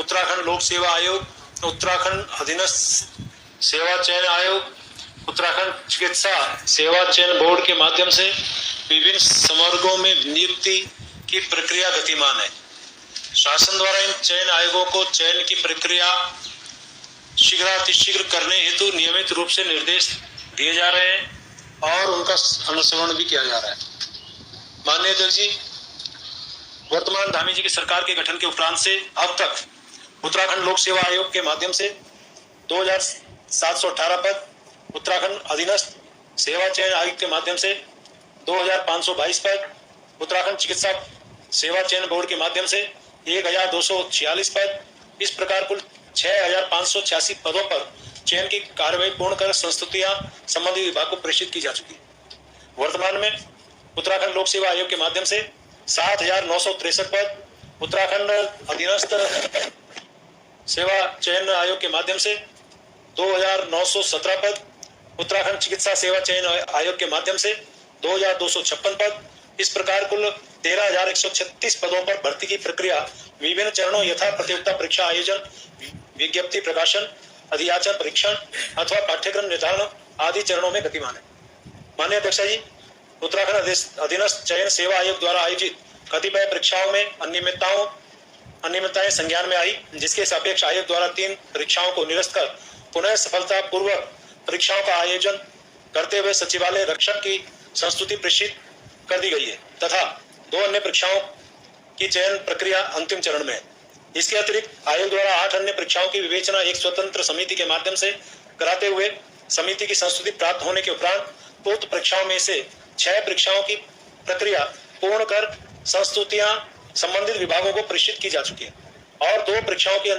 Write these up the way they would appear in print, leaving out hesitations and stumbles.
उत्तराखंड लोक सेवा आयोग, उत्तराखंड अधीनस्थ सेवा चयन आयोग, उत्तराखंड चिकित्सा सेवा चयन बोर्ड के माध्यम से विभिन्न संवर्गों में नियुक्ति की प्रक्रिया गतिमान है। शासन द्वारा इन चयन आयोगों को चयन की प्रक्रिया शीघ्रातिशीघ्र करने हेतु नियमित रूप से निर्देश दिए जा रहे हैं और उनका अनुसरण भी किया जा रहा है। माननीय अध्यक्ष जी, वर्तमान धामी जी की सरकार के गठन के उपरांत से अब तक उत्तराखंड लोक सेवा आयोग के माध्यम से 2718 पद, उत्तराखंड अधीनस्थ सेवा चयन आयोग के माध्यम से 2522 पद, उत्तराखंड चिकित्सा सेवा चयन बोर्ड के माध्यम से 1246 पद, इस प्रकार कुल 6586 पदों पर चयन की कार्रवाई पूर्ण कर संस्तुतियां संबंधित विभाग को प्रेषित की जा चुकी है। वर्तमान में उत्तराखंड लोक सेवा आयोग के माध्यम से 7963 पद, उत्तराखंड अधीनस्थ सेवा चयन आयोग के माध्यम से 2917 पद, उत्तराखंड चिकित्सा सेवा चयन आयोग के माध्यम से 2256 पद, इस प्रकार कुल 13136 पदों पर भर्ती की प्रक्रिया विभिन्न चरणों यथा प्रतियोगिता परीक्षा आयोजन, विज्ञप्ति प्रकाशन, अधियाचन परीक्षण अथवा पाठ्यक्रम निर्धारण आदि चरणों में गतिमान है। माननीय अध्यक्ष जी, उत्तराखंड अधीनस्थ चयन सेवा आयोग द्वारा आयोजित कतिपय परीक्षाओं में अनियमितताएं संज्ञान में आई, जिसके सापेक्ष आयोग द्वारा 3 परीक्षाओं को निरस्त कर पुनः सफलता पूर्वक परीक्षाओं का आयोजन करते हुए सचिवालय रक्षण की संस्तुति प्रेषित कर दी गई है तथा 2 अन्य परीक्षाओं की चयन प्रक्रिया अंतिम चरण में है। इसके अतिरिक्त आयोग द्वारा 8 अन्य परीक्षाओं की विवेचना एक स्वतंत्र समिति के माध्यम से कराते हुए समिति की संस्तुति प्राप्त होने के उपरांत उक्त परीक्षाओं में से 6 परीक्षाओं की प्रक्रिया पूर्ण कर संस्तुतियां संबंधित विभागों को प्रेषित की जा चुकी है और 2 परीक्षाओं की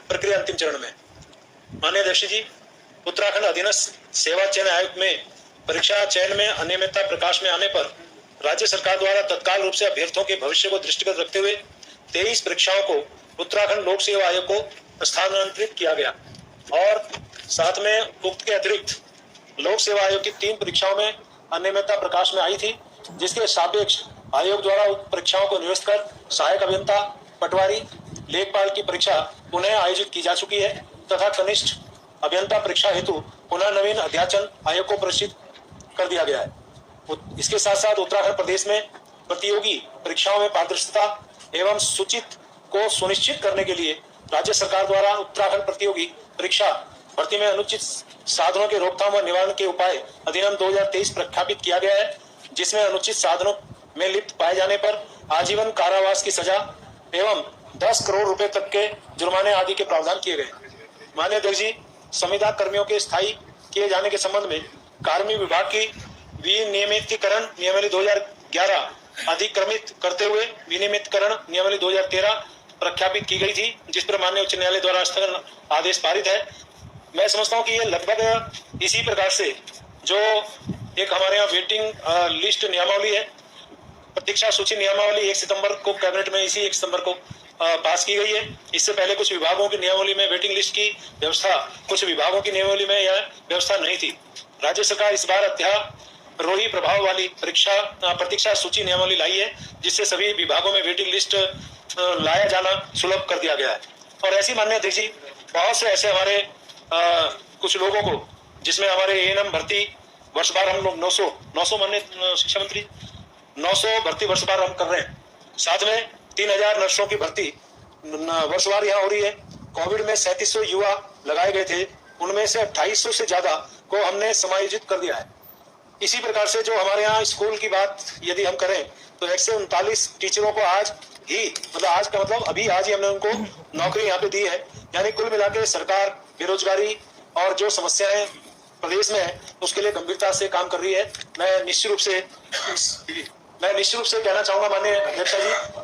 प्रक्रिया अंतिम चरण में। माननीय अध्यक्ष जी, उत्तराखंड अधीनस्थ सेवा चयन आयोग में परीक्षा चयन में अनियमितता प्रकाश में आने पर राज्य सरकार द्वारा तत्काल रूप से अभ्यर्थियों के भविष्य को दृष्टिगत रखते हुए 23 परीक्षाओं को उत्तराखंड लोक सेवा आयोग को स्थानांतरित किया गया और साथ में उक्त के अतिरिक्त लोक सेवा आयोग की 3 परीक्षाओं में अनियमितता प्रकाश में आई थी, जिसके सापेक्ष आयोग द्वारा उक्त परीक्षाओं को निरस्त कर सहायक अभियंता, पटवारी, लेखपाल की परीक्षा पुनः आयोजित की जा चुकी है तथा कनिष्ठ अभियंता परीक्षा हेतु पुनः नवीन अध्याचन आयोग को प्रेषित कर दिया गया है। इसके साथ साथ उत्तराखंड प्रदेश में प्रतियोगी परीक्षाओं में पारदर्शिता एवं सूचित को सुनिश्चित करने के लिए राज्य सरकार द्वारा उत्तराखंड प्रतियोगी परीक्षा भर्ती में अनुचित साधनों के रोकथाम व निवारण के उपाय अधिनियम 2023 प्रख्यापित किया गया है, जिसमें अनुचित साधनों में लिप्त पाए जाने पर आजीवन कारावास की सजा एवं 10 करोड़ रुपए तक के जुर्माने आदि के प्रावधान किए गए। माननीय अध्यक्ष जी, संविदा कर्मियों के स्थायी किए जाने के संबंध में कार्मिक विभाग की विनियमितीकरण नियमावली 2011 अधिक्रमित करते हुए विनियमितीकरण नियमावली 2013 प्रख्यापित की गई थी, जिस पर माननीय उच्च न्यायालय द्वारा स्थगन आदेश पारित है। मैं समझता हूं कि ये लगभग इसी प्रकार से जो एक हमारे यहाँ वेटिंग लिस्ट नियमावली है, प्रतीक्षा सूची नियमावली 1 सितंबर को कैबिनेट में इसी 1 सितंबर को पास की गई है। इससे पहले कुछ विभागों की नियमावली में वेटिंग लिस्ट की व्यवस्था, कुछ विभागों की नियमावली में यह व्यवस्था नहीं थी। राज्य सरकार इस बार अत्यारोही प्रभाव वाली प्रतीक्षा सूची नियमावली लाई है, जिससे सभी विभागों में वेटिंग लिस्ट लाया जाना सुलभ कर दिया गया है। और ऐसी माननीय अध्यक्ष जी, बहुत से ऐसे हमारे कुछ लोगों को, जिसमें हमारे एएनएम भर्ती वर्ष बार हम लोग 900 माननीय शिक्षा मंत्री 900 भर्ती वर्ष बार हम कर रहे हैं। साथ में 3000 नर्सों की भर्ती वर्षवार यहाँ हो रही है। कोविड में 3700 युवा लगाए गए थे, उनमें से 2800 से ज्यादा को हमने समायोजित कर दिया है। इसी प्रकार से जो हमारे यहाँ स्कूल की बात यदि हम करें तो 139 टीचरों को आज ही, मतलब आज का मतलब अभी आज ही हमने उनको नौकरी यहाँ पे दी है। यानी कुल मिला के सरकार बेरोजगारी और जो समस्याएं प्रदेश में है उसके लिए गंभीरता से काम कर रही है। मैं निश्चित रूप से कहना चाहूंगा माननीय अध्यक्ष जी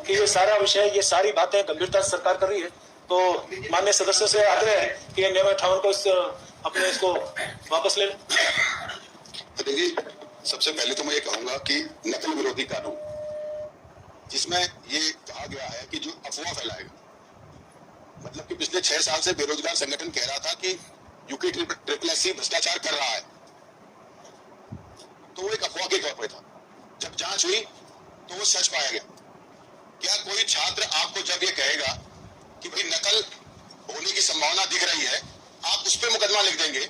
कि ये सारा विषय, ये सारी बातें गंभीरता से सरकार कर रही है। तो माननीय सदस्यों से आग्रह है कि नियम 58 को अपने इसको वापस ले। देखिए, सबसे पहले तो मैं ये कहूंगा कि नकल विरोधी कानून, जिसमें ये कहा गया है कि जो अफवाह फैलाएगा, मतलब कि पिछले 6 साल से बेरोजगार संगठन कह रहा था कि यूके SSC भ्रष्टाचार कर रहा है, तो वो एक अफवाह के तौर पर था। जब जांच हुई तो वो सच पाया गया। क्या कोई छात्र आपको जब ये कहेगा कि भाई नकल होने की संभावना दिख रही है, आप उस पर मुकदमा लिख देंगे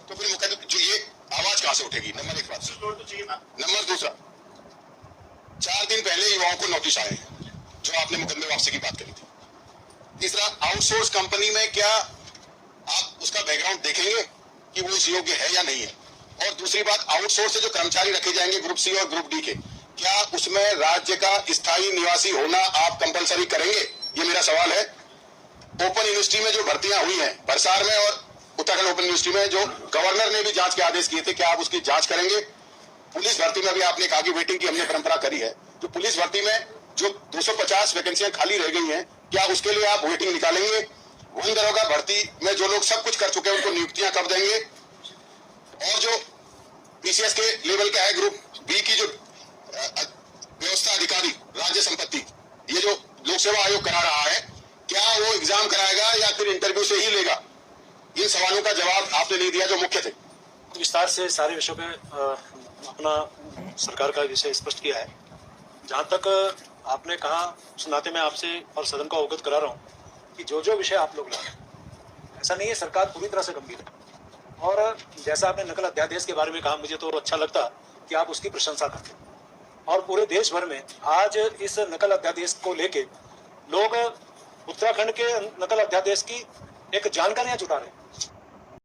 तो फिर मुकदमा जो ये आवाज कहां से उठेगी? नंबर एक बात। नंबर दूसरा, 4 दिन पहले युवाओं को नोटिस आए जो आपने मुकदमे वापसी की बात करी थी। तीसरा, आउटसोर्स कंपनी में क्या आप उसका बैकग्राउंड देखेंगे कि वो इस योग्य है या नहीं है? और दूसरी बात, आउटसोर्स से जो कर्मचारी रखे जाएंगे ग्रुप सी और ग्रुप डी के, क्या उसमें राज्य का स्थायी निवासी होना आप कंपलसरी करेंगे? ये मेरा सवाल है। ओपन यूनिवर्सिटी में जो भर्तियां हुई हैं बरसार में और उत्तराखंड ओपन यूनिवर्सिटी में, जो गवर्नर ने भी जांच के आदेश किए थे, क्या आप उसकी जांच करेंगे? पुलिस भर्ती में भी आपने कहा कि वेटिंग की हमने परंपरा करी है, तो पुलिस भर्ती में जो 250 वैकेंसियां खाली रह गई हैं, क्या उसके लिए आप वेटिंग निकालेंगे? वन दरोगा भर्ती में जो लोग सब कुछ कर चुके हैं उनको नियुक्तियां कब देंगे? और जो पीसीएस के लेवल का है ग्रुप बी की जो व्यवस्था अधिकारी राज्य संपत्ति, ये जो लोक सेवा आयोग करा रहा है, क्या वो एग्जाम कराएगा या फिर इंटरव्यू से ही लेगा? इन सवालों का जवाब आपने नहीं दिया जो मुख्य थे। विस्तार से सारे विषयों पे अपना सरकार का विषय स्पष्ट किया है। जहाँ तक आपने कहा, उस नाते मैं आपसे और सदन को अवगत करा रहा हूँ कि जो जो विषय आप लोग लाए, ऐसा नहीं है, सरकार पूरी तरह से गंभीर है। और जैसा आपने नकल अध्यादेश के बारे में कहा, मुझे तो अच्छा लगता कि आप उसकी प्रशंसा करते। और पूरे देश भर में आज इस नकल अध्यादेश को लेके लोग उत्तराखंड के नकल अध्यादेश की एक जानकारियां जुटा रहे हैं।